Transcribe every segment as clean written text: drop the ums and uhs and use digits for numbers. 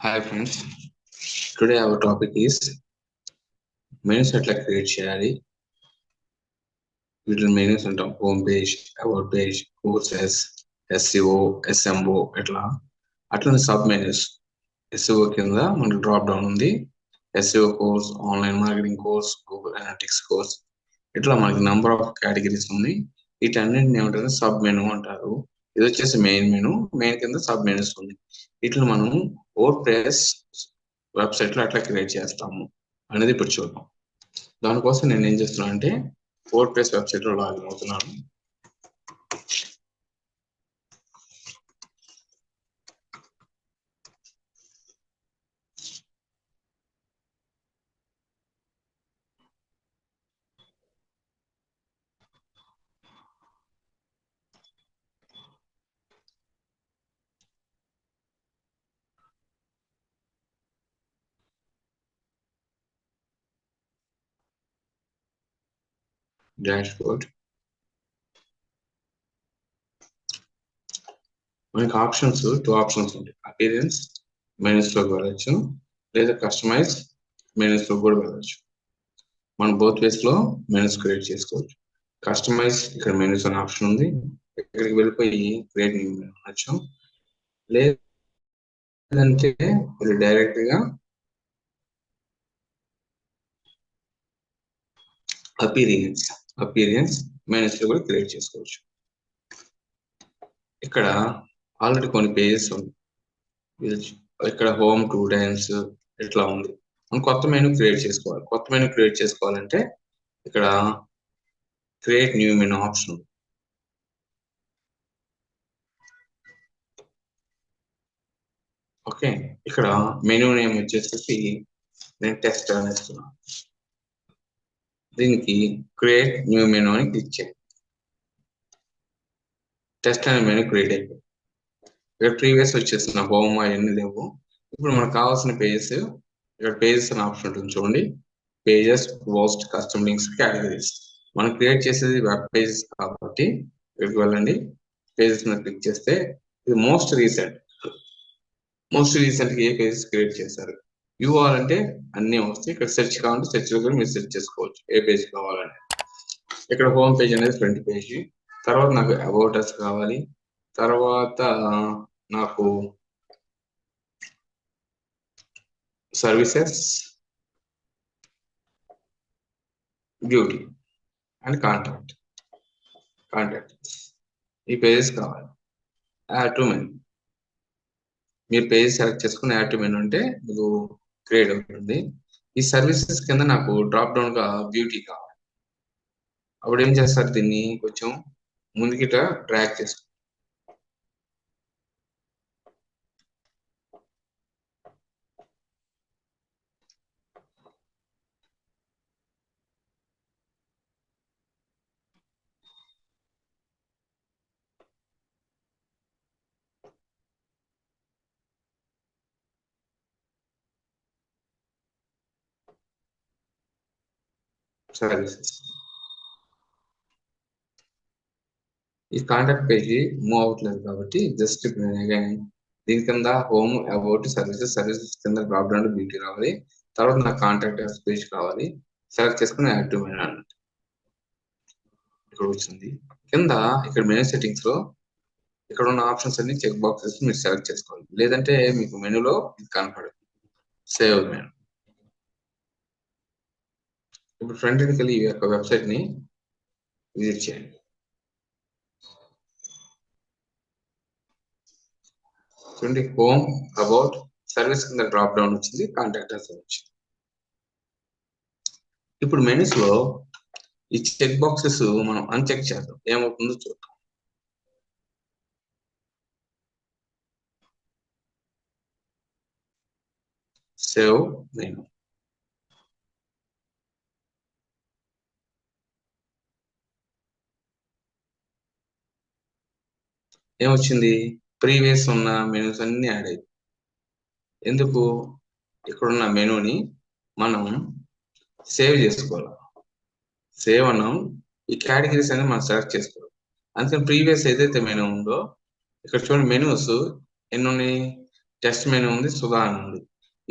Hi friends, today our topic is menus ఎట్లా create చేయాలి. వీటిని మెనూస్ అంటాం. Home page, about page, courses, SCO, SMO అట్లనే sub menus. SCO కింద మనకు డ్రాప్ డౌన్ ఉంది. SCO course, online marketing course, Google analytics course, ఇట్లా మనకి నంబర్ ఆఫ్ కేటగిరీస్ ఉన్నాయి. వీటన్నింటిని ఏమంటారు సబ్ మెనూ అంటారు. ఇది వచ్చేసి మెయిన్ మెనూ. మెయిన్ కింద సబ్ మెనూస్ ఉంది. ఇట్లా మనం వర్డ్ ప్రెస్ వెబ్సైట్ లో అట్లా క్రియేట్ చేస్తాము అనేది ఇప్పుడు చూద్దాం. దానికోసం నేను ఏం చేస్తున్నాను అంటే వర్డ్ ప్రెస్ వెబ్సైట్ లో లాగిన్ అవుతున్నాను. డాష్ బోర్డ్ మనకి టూ ఆప్షన్స్ ఉంటాయి. అపీరెన్స్ మెనూస్ లోకి వెళ్ళచ్చు, లేదా కస్టమైజ్ మెనూస్ లో కూడా వెళ్ళచ్చు. మనం బోత్ వేస్ లో మెనూస్ క్రియేట్ చేసుకోవచ్చు. కస్టమైజ్ ఇక్కడ మెనూస్ అనే ఆప్షన్ ఉంది. ఇక్కడికి వెళ్ళిపోయి క్రియేట్ న్యూ మెనూ అనొచ్చు. లేదంటే మీరు డైరెక్ట్ గా అపీరియన్స్ మెనూస్ లో కూడా క్రియేట్ చేసుకోవచ్చు. ఇక్కడ ఆల్రెడీ కొన్ని పేజెస్ ఉంది. ఇక్కడ హోమ్ 2 టైమ్స్ ఇట్లా ఉంది. మనం కొత్త మెనూ క్రియేట్ చేసుకోవాలి. కొత్త మెనూ క్రియేట్ చేసుకోవాలంటే ఇక్కడ క్రియేట్ న్యూ మెనూ ఆప్షన్ ఉంది. ఓకే, ఇక్కడ మెనూ నేమ్ వచ్చేసి నేను టెస్ట్ అని ఇస్తున్నాను. దీనికి క్రియేట్ న్యూ మెనూ అని క్లిక్ చేయండి. టెస్ట్ అనే మెనూ క్రియేట్ అయిపోయింది. ఇక్కడ ప్రీవియస్ వచ్చేసిన హోమ్ అవన్నీ లేవు. ఇప్పుడు మనకు కావాల్సిన పేజెస్, ఇక్కడ పేజెస్ అనే ఆప్షన్ ఉంటుంది చూడండి. Pages, post, custom links, categories. మనం క్రియేట్ చేసేది వెబ్ పేజెస్ కాబట్టి ఇక్కడికి వెళ్ళండి. పేజెస్ మీద క్లిక్ చేస్తే ఇది మోస్ట్ రీసెంట్ ఏ పేజెస్ క్రియేట్ చేశారు. యూఆర్ అంటే అన్ని వస్తాయి. ఇక్కడ సెర్చ్ కావాలంటే సెర్చ్ లో కూడా మీరు సెర్చ్ చేసుకోవచ్చు ఏ పేజ్ కావాలని. ఇక్కడ హోమ్ పేజ్ అనేది ఫ్రంట్ పేజ్. తర్వాత నాకు అబౌట్ అస్ కావాలి. తర్వాత నాకు సర్వీసెస్, బ్యూటీ అండ్ కాంటాక్ట్ ఈ పేజెస్ కావాలి. Add to menu. మీరు పేజ్ సెలెక్ట్ చేసుకుని యాడ్ టు మెనూ అంటే మీకు క్రియేట్ అవుతుంది. ఈ సర్వీసెస్ కింద నాకు డ్రాప్ డౌన్ గా బ్యూటీ కావాలి. అప్పుడు ఏం చేస్తారు, దీన్ని కొంచెం ముందుకిట డ్రాగ్ చేసుకో. సర్వీసెస్ ఈ కాంటాక్ట్ పేజీ మూవ్ అవ్వట్లేదు కాబట్టి జస్ట్ దీని కింద హోమ్, అబౌట్, సర్వీసెస్ కింద డ్రాప్ డౌన్ బ్యూటీ రావాలి. తర్వాత నాకు కాంటాక్ట్ పేజ్ కావాలి. సెలెక్ట్ చేసుకుని యాడ్ టు మెనూ అన్నట్టు ఇక్కడ వచ్చింది. కింద ఇక్కడ మెనూ సెట్టింగ్స్ లో ఇక్కడ ఉన్న ఆప్షన్స్ అన్ని చెక్ బాక్సెస్ మీరు సెలెక్ట్ చేసుకోవాలి. లేదంటే మీకు మెనూలో ఇది కనపడదు. Save menu. ఇప్పుడు ఫ్రంట్ ఎండ్కి వెళ్ళి ఈ యొక్క వెబ్సైట్ ని విజిట్ చేయండి. చూడండి, హోమ్, అబౌట్, సర్వీస్ కింద డ్రాప్ డౌన్ వచ్చింది, కాంటాక్ట్ అస్ వచ్చింది. ఇప్పుడు మెనూస్ లో ఈ చెక్ బాక్సెస్ మనం అన్చెక్ చేద్దాం, ఏమవుతుందో చూద్దాం. Save menu. ఏమొచ్చింది, ప్రీవియస్ ఉన్న మెనూస్ అన్ని యాడ్ అయ్యాయి. ఎందుకు, ఇక్కడున్న మెనూని మనం సేవ్ చేసుకోవాలి. సేవ్ అన్నాం, ఈ కేటగిరీస్ అనేది మనం సెలెక్ట్ చేసుకోవాలి. అందుకని ప్రీవియస్ ఏదైతే మెనూ ఉందో ఇక్కడ చూడండి, మెనూస్ ఎన్ని ఉన్నాయి, టెస్ట్ మెనూ ఉంది, సుధా అని ఉంది.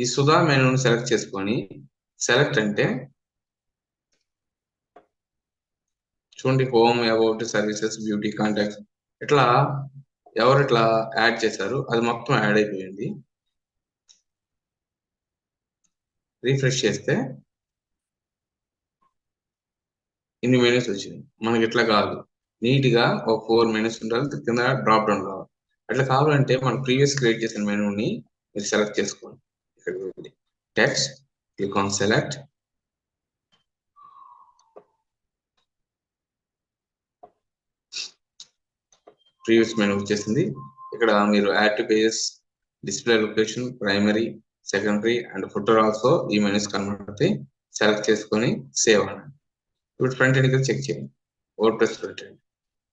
ఈ సుధా మెనూని సెలెక్ట్ చేసుకొని సెలెక్ట్ అంటే చూడండి, home, about, services, beauty, contacts ఇట్లా ఎవరు ఇట్లా యాడ్ చేశారు అది మొత్తం యాడ్ అయిపోయింది. రీఫ్రెష్ చేస్తే ఇన్ని మెనూస్ వచ్చినాయి. మనకి ఇట్లా కాదు, నీట్ గా ఒక 4 మెనూస్ ఉండాలి, కింద డ్రాప్ డౌన్ కావాలి. అట్లా కావాలంటే మనం ప్రీవియస్ క్రియేట్ చేసిన మెనూని మీరు సెలెక్ట్ చేసుకోండి. ఇక్కడ text, click on select, previous menu వచ్చేసింది. ఇక్కడ మీరు add to pages, display location, primary, secondary and footer also ఈ మెనూస్ కనబడతాయి. సెలెక్ట్ చేసుకొని సేవ్ అనండి. ఇప్పుడు ఫ్రంట్ ఎండ్ చెక్ చేయండి, వర్డ్ ఫ్రంట్ ఎండ్.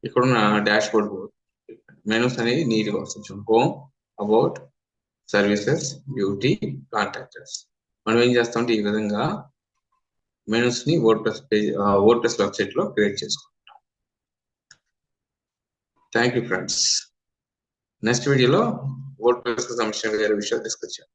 ఇక్కడ ఉన్న డాష్ బోర్డ్ మెనూస్ అనేది నీట్ గా వస్తుంది. Home, about, services, beauty, contractors. మనం ఏం చేస్తామంటే ఈ విధంగా మెనూస్ ని వర్డ్ ప్రెస్ వెబ్సైట్ లో క్రియేట్ చేసుకుంటాం. Thank you friends. నెక్స్ట్ వీడియోలో వర్డ్ ప్రెస్ కు సంబంధించిన వేరే విషయాలు డిస్కస్ చేద్దాం.